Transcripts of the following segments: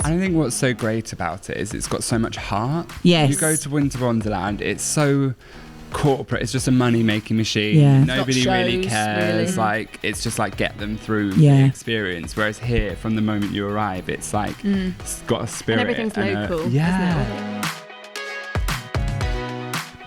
I think what's so great about it is it's got so much heart. Yes. You go to Winter Wonderland, it's so corporate. It's just a money-making machine. Yeah. Nobody really shows, cares. really. Like, it's just like get them through Yeah. the experience. Whereas here, from the moment you arrive, it's like it's got a spirit. And everything's local, yeah. isn't it?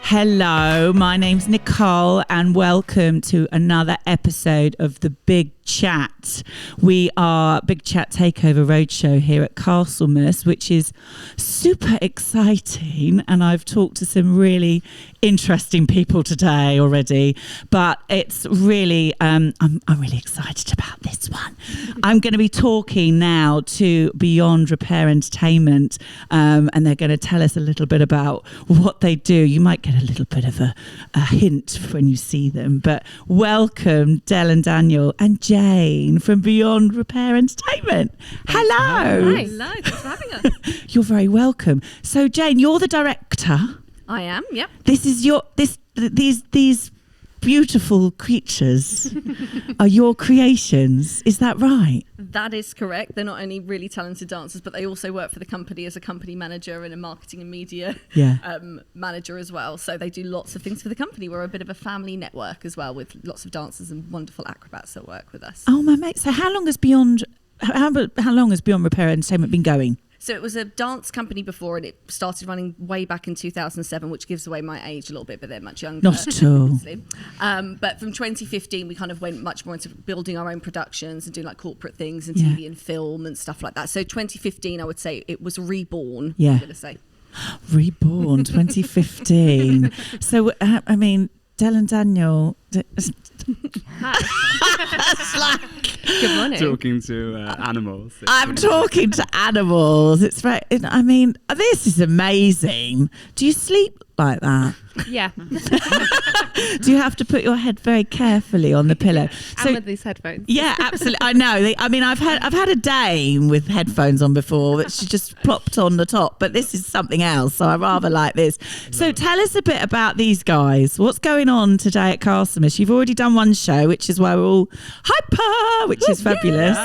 Hello, my name's Nicole and welcome to another episode of the Big Chat. We are Big Chat Takeover Roadshow here at Castlemas, which is super exciting, and I've talked to some really interesting people today already, but it's really I'm really excited about this one. I'm going to be talking now to Beyond Repair Entertainment, and they're going to tell us a little bit about what they do. You might get a little bit of a hint when you see them, but welcome Del and Daniel and Jane from Beyond Repair Entertainment. Hello. Hi. Hello, thanks for having us. You're very welcome. So Jane, you're the director. I am, yep. This is these beautiful creatures are your creations. Is that right? That is correct. They're not only really talented dancers, but they also work for the company as a company manager and a marketing and media manager as well. So they do lots of things for the company. We're a bit of a family network as well, with lots of dancers and wonderful acrobats that work with us. Oh my mate! So how long has Beyond Repair Entertainment been going? So it was a dance company before, and it started running way back in 2007, which gives away my age a little bit, but they're much younger. Not at all. But from 2015, we kind of went much more into building our own productions and doing like corporate things and TV and film and stuff like that. So 2015, I would say it was reborn. Yeah. I'm going to say. Reborn 2015. So, I mean, Del and Daniel. Hi. Good morning. Talking to animals. I'm talking to animals. It's right. I mean, this is amazing. Do you sleep like that? Yeah. Do you have to put your head very carefully on the pillow? And with these headphones. Yeah, absolutely. I know. I've had a dame with headphones on before that she just plopped on the top, but this is something else. So I rather like this. So tell us a bit about these guys. What's going on today at Castlemas? You've already done one show, which is why we're all hyper, which is fabulous.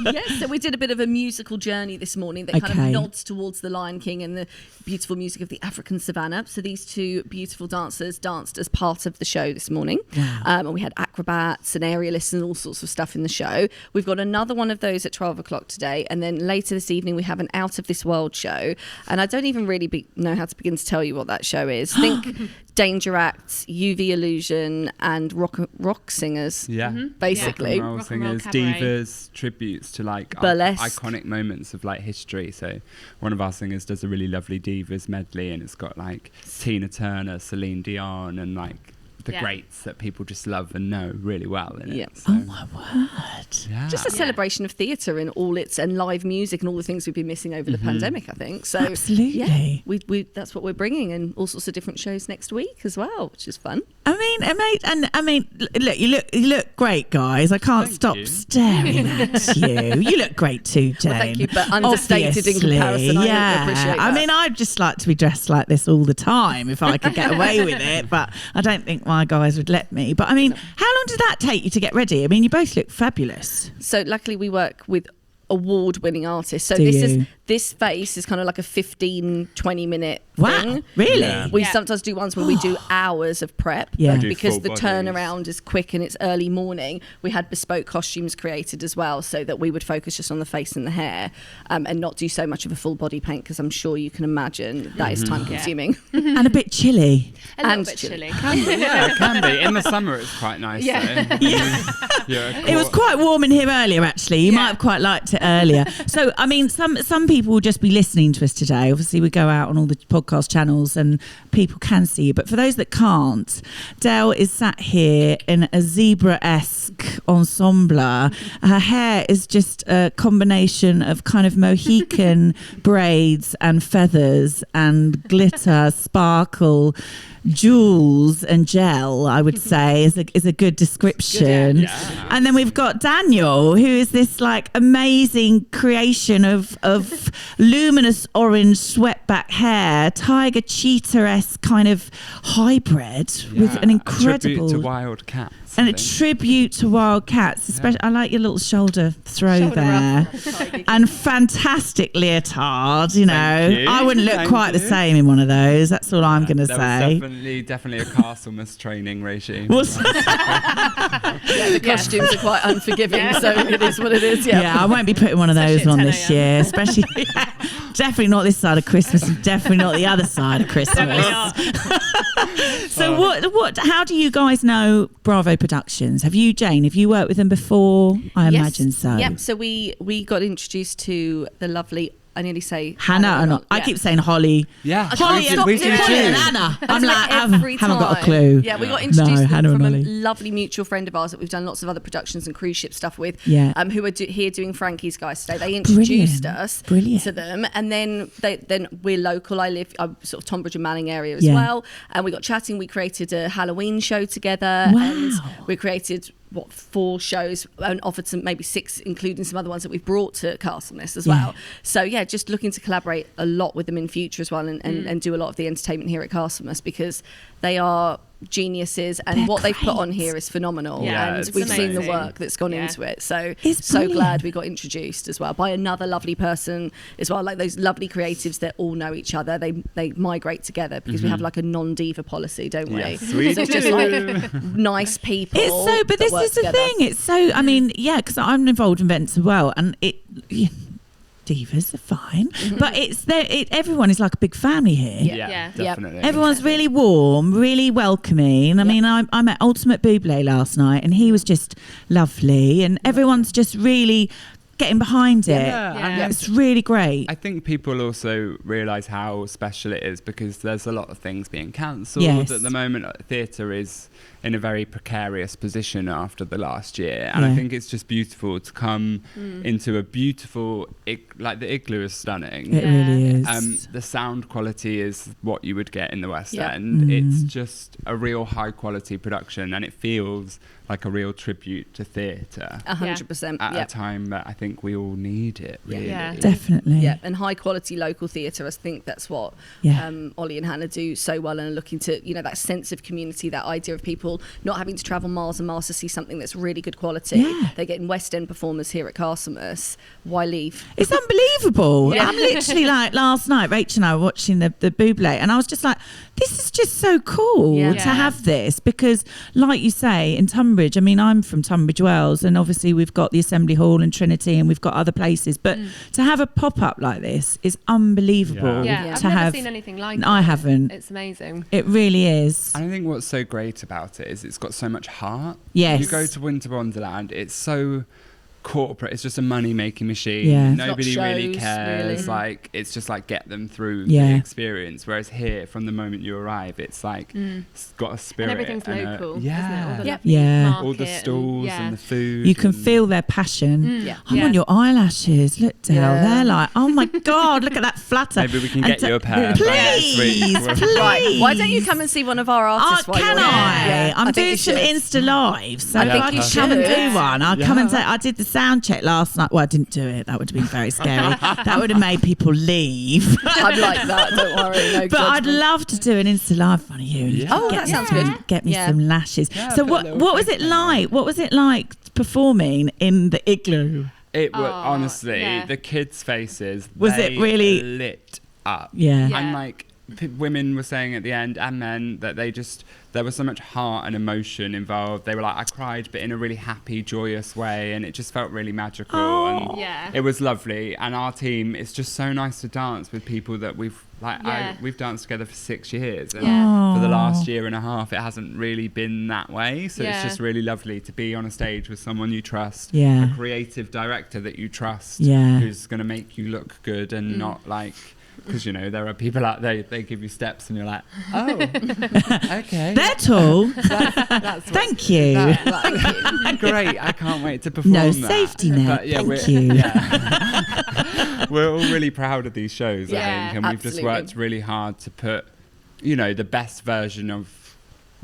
Yes, so we did a bit of a musical journey this morning that kind of nods towards the Lion King and the beautiful music of the African savannah. So these two beautiful dancers danced as part of the show this morning. Wow. And we had acrobats and aerialists and all sorts of stuff in the show. We've got another one of those at 12 o'clock today. And then later this evening, we have an Out of This World show. And I don't even really know how to begin to tell you what that show is. Think Danger Acts, UV Illusion, and rock singers. Yeah. Basically. Rock and roll Rock and roll singers, cabaret. divas, tributes to like Burlesque. iconic moments of like history. So one of our singers does a really lovely divas medley, and it's got like Tina Turner, Celine Dion, and like the greats that people just love and know really well in it. So, Oh my word. yeah. Just a celebration of theatre and all its and live music and all the things we've been missing over the pandemic, I think. So Absolutely. yeah, we that's what we're bringing, and all sorts of different shows next week as well, which is fun. I mean, look, you look great, guys. I can't stop you. staring at you. You look great too, Jane. Well, thank you, but understated in comparison. Obviously, I appreciate that. I mean, I'd just like to be dressed like this all the time if I could get away with it, but I don't think my guys would let me. But I mean, how long did that take you to get ready? I mean, you both look fabulous. So luckily we work with award-winning artists. So Do this face is kind of like a 15-20 minute Wow, thing. really? Yeah. We sometimes do ones where we do hours of prep, Yeah. but Do because full the bodies. turnaround is quick and it's early morning, we had bespoke costumes created as well, so that we would focus just on the face and the hair, and not do so much of a full body paint, because I'm sure you can imagine that is time consuming. And a bit chilly. A little And bit chilly. chilly. Yeah, it can be. In the summer, it's quite nice. Yeah. Though. Yeah. It was quite warm in here earlier, actually. You might have quite liked it earlier. So, I mean, some people will just be listening to us today. Obviously, we go out on all the podcast channels and people can see you. But for those that can't, Del is sat here in a zebra-esque ensemble. Her hair is just a combination of kind of Mohican braids and feathers and glitter, sparkle, jewels and gel, I would say, is a good description. Yeah. And then we've got Daniel, who is this like amazing creation of luminous orange swept-back hair, tiger cheetah-esque kind of hybrid with an A incredible. tribute to wild cats. Cats. And a tribute to wild cats, especially. I like your little shoulder throw Shoulder there, rub. and fantastic leotard. You know, Thank you. I wouldn't look Thank quite the you. same in one of those. That's all I'm going to There say. was definitely a Castlemas training regime. The costumes are quite unforgiving, so it is what it is. Yeah, I won't be putting one of those Especially on at this 10 year, especially definitely not this side of Christmas, and definitely not the other side of Christmas. So what? How do you guys know Bravo Productions? Have you, Jane? Have you worked with them before? I imagine so. Yep. So we got introduced to the lovely. I nearly say Hannah, I keep saying Holly. Yeah, Holly and, we do Holly and too. Anna. I I'm do like, it I every haven't got a time. clue. Yeah, we got introduced Hannah from a and Ollie. lovely mutual friend of ours that we've done lots of other productions and cruise ship stuff with. Yeah. Who are here doing Frankie's Guys today. They introduced us to them, and then we're local. I'm sort of Tonbridge and Manning area as well, and we got chatting. We created a Halloween show together, and we created 4 shows and offered some, maybe 6, including some other ones that we've brought to Castlemas as well. So just looking to collaborate a lot with them in future as well, and do a lot of the entertainment here at Castlemas, because they are geniuses, and what they've put on here is phenomenal. Yeah, And it's we've seen the amazing. work that's gone into it. So It's so brilliant. glad we got introduced as well by another lovely person as well, like those lovely creatives that all know each other. They migrate together because we have like a non-diva policy, don't we? Yes, we so it's just do. like nice people. It's so, but that this work is the together. thing. It's so, I mean, because I'm involved in events as well, and divas are fine, but everyone is like a big family here. Yeah, definitely. Everyone's really warm, really welcoming. I mean, I met Ultimate Buble last night, and he was just lovely, and everyone's just really getting behind it. Yeah. It's really great. I think people also realise how special it is because there's a lot of things being cancelled at the moment. Theatre is in a very precarious position after the last year, and I think it's just beautiful to come into a beautiful, like the Igloo is stunning. It really is. The sound quality is what you would get in the West End. It's just a real high quality production, and it feels like a real tribute to theatre 100%. at a time that I think we all need it. Really. Yeah. Definitely. Yeah, and high quality local theatre. I think that's what Ollie and Hannah do so well, and are looking to, that sense of community, that idea of people not having to travel miles and miles to see something that's really good quality. Yeah. They're getting West End performers here at Castlemas. Why leave? It's unbelievable. Yeah. I'm literally like, last night, Rachel and I were watching the Buble, and I was just like, this is just so cool Yeah. to have this, because like you say, in Tonbridge, I mean, I'm from Tonbridge Wells, and obviously we've got the Assembly Hall and Trinity, and we've got other places, but to have a pop-up like this is unbelievable. Yeah, I've to never have, seen anything like it. I haven't. It's amazing. It really is. And I think what's so great about it is it's got so much heart. Yes. You go to Winter Wonderland, it's so corporate. It's just a money-making machine. Yeah. Nobody Not really shows, cares. really. Like, it's just like get them through Yeah. the experience. Whereas here, from the moment you arrive, it's like it's got a spirit. And everything's local, isn't it? All the Yeah. lovely Yeah. market all the stalls and the food. You can and- feel their passion. Yeah. I want your eyelashes. Look, Dale. Yeah. They're like, oh my God, look at that flutter. Maybe we can And get you a pair. by next week. Please, please. Right. Why don't you come and see one of our artists? while Can you're here? I? Yeah, I'm I think doing you some should. Insta live, so I if think I you can come and should. do one, I'll come and Yeah. say I did the sound check last night. Well, I didn't do it. That would have been very scary. That would have made people leave. I'm like that. Don't worry. No But I'd judgment. love to do an Insta live one of you. And you Yeah. can Oh, get that me sounds some, good. Get me Yeah. some lashes. Yeah, So put a what little was it face on like? What was it like performing in the Igloo? It was Oh, honestly yeah. the kids' faces. Was it they really- lit up? Yeah. Yeah. And like women were saying at the end, and men, that there was so much heart and emotion involved. They were like, I cried, but in a really happy, joyous way, and it just felt really magical. Oh. And Yeah. it was lovely. And our team, it's just so nice to dance with people that we've we've danced together for 6 years, and Yeah. for the last year and a half, it hasn't really been that way. So it's Yeah. just really lovely to be on a stage with someone you trust, Yeah. a creative director that you trust, Yeah. who's going to make you look good and not like. Because there are people out there, they give you steps and you're like, oh, okay. They're tall. That's Thank you. great. I can't wait to perform No that. safety net. But yeah, Thank you. Yeah. We're all really proud of these shows, I Yeah, think. And we've just absolutely. worked really hard to put, the best version of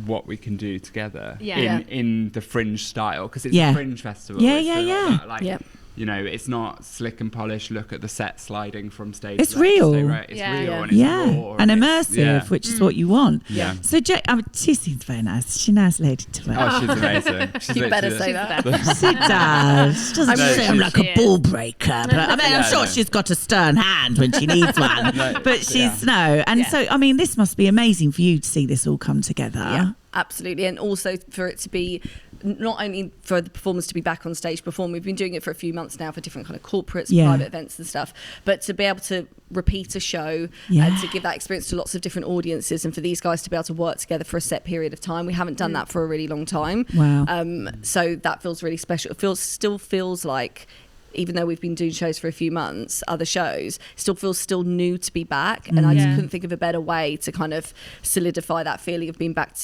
what we can do together Yeah. in the Fringe style. Because it's Yeah. a Fringe festival. Yeah, It's yeah, still yeah. that, like, Yep. it's not slick and polished. Look at the set sliding from stage. It's left to real. stage right. It's real and it's raw. And immersive, which is what you want. Yeah. So she seems very nice. She's a nice lady to work. Oh, she's amazing. You better say that. She does. She doesn't sound like a ball breaker, but I'm sure she's got a stern hand when she needs one. But she's so this must be amazing for you to see this all come together. Yeah, absolutely. And also for it to be not only for the performers to be back on stage performing, we've been doing it for a few months now for different kind of corporates, private events and stuff, but to be able to repeat a show and to give that experience to lots of different audiences, and for these guys to be able to work together for a set period of time. We haven't done that for a really long time. Wow. So that feels really special. It still feels like, even though we've been doing shows for a few months, other shows, still feels new to be back. And I just couldn't think of a better way to kind of solidify that feeling of being back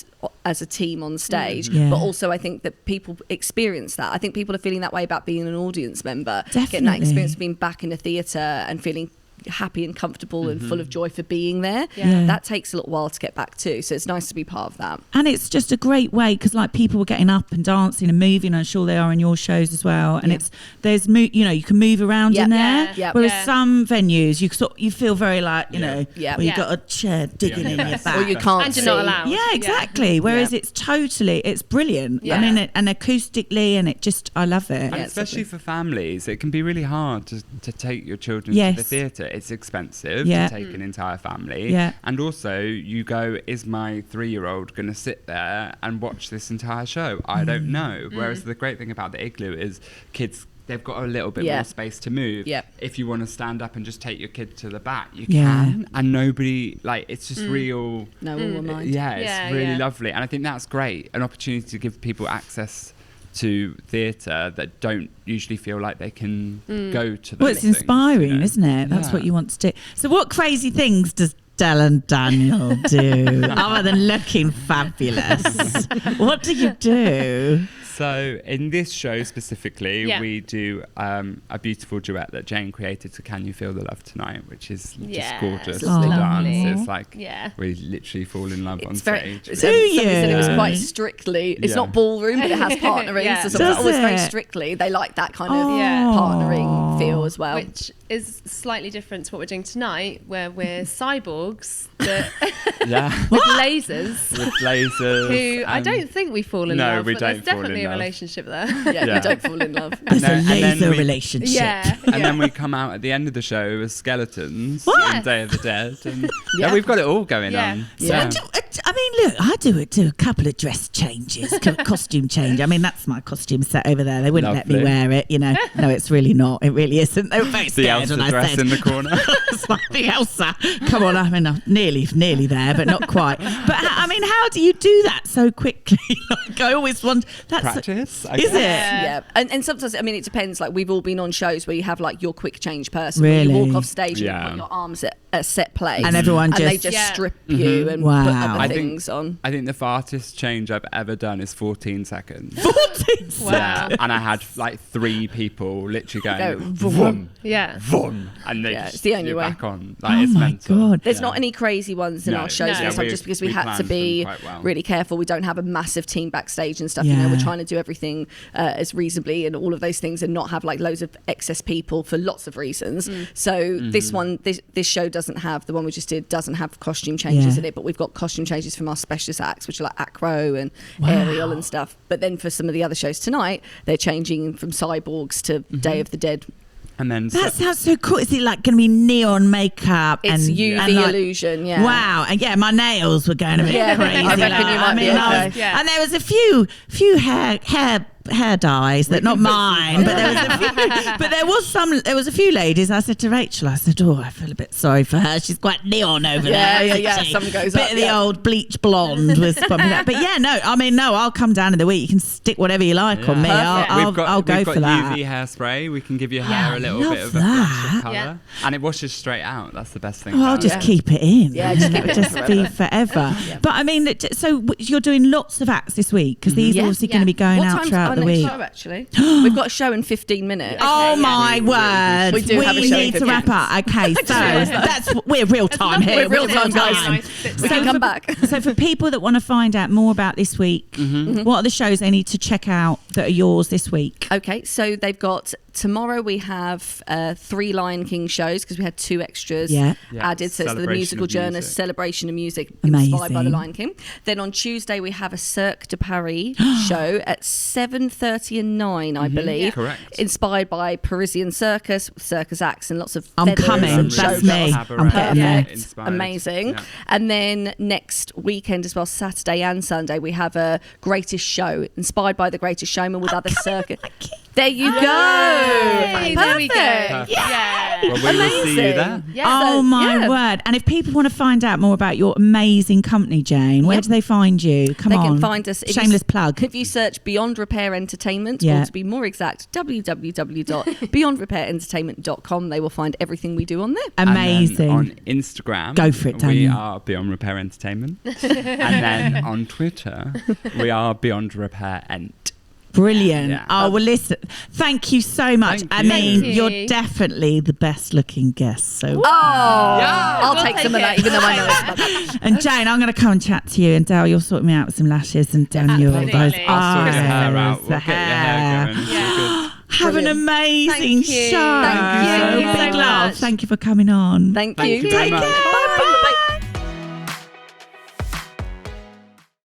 as a team on stage. But also I think that people experience that. I think people are feeling that way about being an audience member. Definitely. Getting that experience of being back in a theatre and feeling happy and comfortable and full of joy for being there. That takes a little while to get back to, so it's nice to be part of that. And it's just a great way, because people were getting up and dancing and moving. I'm sure they are in your shows as well. And you can move around in there. Whereas some venues you feel very where you've got a chair digging in your back, or you can't and you're not allowed. Yeah, exactly. Whereas it's brilliant. I mean, and acoustically, and I love it. And especially for families, it can be really hard to take your children to the theatre. It's expensive to take an entire family. And also you go, is my 3-year-old going to sit there and watch this entire show? I don't know. Whereas the great thing about the Igloo is kids, they've got a little bit more space to move. If you want to stand up and just take your kid to the back, you can. And nobody, it's just real. No one will mind. It's really lovely. And I think that's great. An opportunity to give people access to theatre that don't usually feel like they can go to those Well, it's inspiring, isn't it? That's what you want to do. So what crazy things does Del and Daniel do other than looking fabulous? What do you do? So in this show specifically, we do a beautiful duet that Jane created to Can You Feel the Love Tonight, which is just gorgeous. The dance is we literally fall in love on stage. Somebody said it was quite strictly, it's not ballroom, but it has partnering. So always very strictly. They like that kind of partnering feel as well. Which is slightly different to what we're doing tonight, where we're cyborgs with lasers. With lasers. Who I don't think we fall in love. We but don't there's definitely a relationship there. We don't fall in love. There's a laser relationship. And then we come out at the end of the show as skeletons on Day of the Dead. And we've got it all going on. So look, I do a couple of dress changes, costume change. I mean, that's my costume set over there. They wouldn't let me wear it, No, it's really not. It really isn't. They were very scared when I said. The Elsa dress in the corner. It's like the Elsa. Come on, I mean, I'm nearly there, but not quite. But how do you do that so quickly? I always want... Practice, is it? Yeah. And sometimes, it depends. We've all been on shows where you have your quick change person. Really? Where you walk off stage and you put your arms at a set place. And everyone they just strip you and put other things on. I think the farthest change I've ever done is 14 seconds. 14 seconds? Wow. And I had 3 people literally going, vroom. Vroom. And they it's the only way. back on. Oh my God. There's not any crazy ones in our shows this time, just because we had to be really careful. We don't have a massive team backstage and stuff. We're trying to do everything as reasonably and all of those things, and not have loads of excess people for lots of reasons. So this show doesn't have, the one we just did doesn't have costume changes in it, but we've got costume changes from our specialist acts, which are acro and aerial and stuff. But then for some of the other shows tonight, they're changing from cyborgs to Day of the Dead. And then that sounds so cool. Is it going to be neon makeup? It's UV illusion, Wow. And my nails were going a bit crazy. I reckon you might be okay. And there was a few hair dyes that not mine, but there was a few ladies. I said to Rachel, I feel a bit sorry for her. She's quite neon over there. Some goes bit up. Of the old bleach blonde was bumping up. But I'll come down in the week. You can stick whatever you like on me. I'll go for that. UV hairspray. We can give your hair a little bit of a flash of colour, and it washes straight out. That's the best thing. I'll just keep it in. Yeah, just keep it just be forever. But so you're doing lots of acts this week, because these are obviously going to be going out throughout the week. Show, actually, we've got a show in 15 minutes. Oh my word! We do have a show in 15 need to wrap up. Okay, so we're real time here. We're real time, guys. We can come back. So for people that want to find out more about this week, what are the shows they need to check out that are yours this week? Okay, so they've got tomorrow we have 3 Lion King shows because we had 2 extras added. So it's the musical journey, celebration of music inspired by the Lion King. Then on Tuesday we have a Cirque de Paris show at 7:30 and 9, I believe. Correct. Inspired by Parisian circus acts and lots of I'm feathers coming. and That's show me. girls. I'm getting there. Perfect. Amazing. And then next weekend as well, Saturday and Sunday, we have a Greatest Show inspired by the Greatest Showman with other circus. There you go. Yay, there we go. Yeah. Well, we will see you there. Yeah. Oh my word. And if people want to find out more about your amazing company, Jane, where do they find you? Come on. They can find us. Shameless plug. If you search Beyond Repair Entertainment, or to be more exact, www.beyondrepairentertainment.com, they will find everything we do on there. Amazing. On Instagram, go for it, Daniel. we are Beyond Repair Entertainment. And then on Twitter, we are Beyond Repair Ent. Brilliant. Yeah. Oh, well, listen, thank you so much. Thank I you. mean, Thank you. you're definitely the best looking guest. So, I'll take some of that, even though I know it's about that. and Jane, I'm going to come and chat to you, and Dale, you'll sort me out with some lashes, and Daniel, those Absolutely. I'll sort your hair out. eyes, We'll the get your hair going. It's all good. Have an amazing Thank you. show. Thank you so Big much. love. Thank you for coming on. Thank Thank you. you very Take much. care. Bye. Bye. Bye.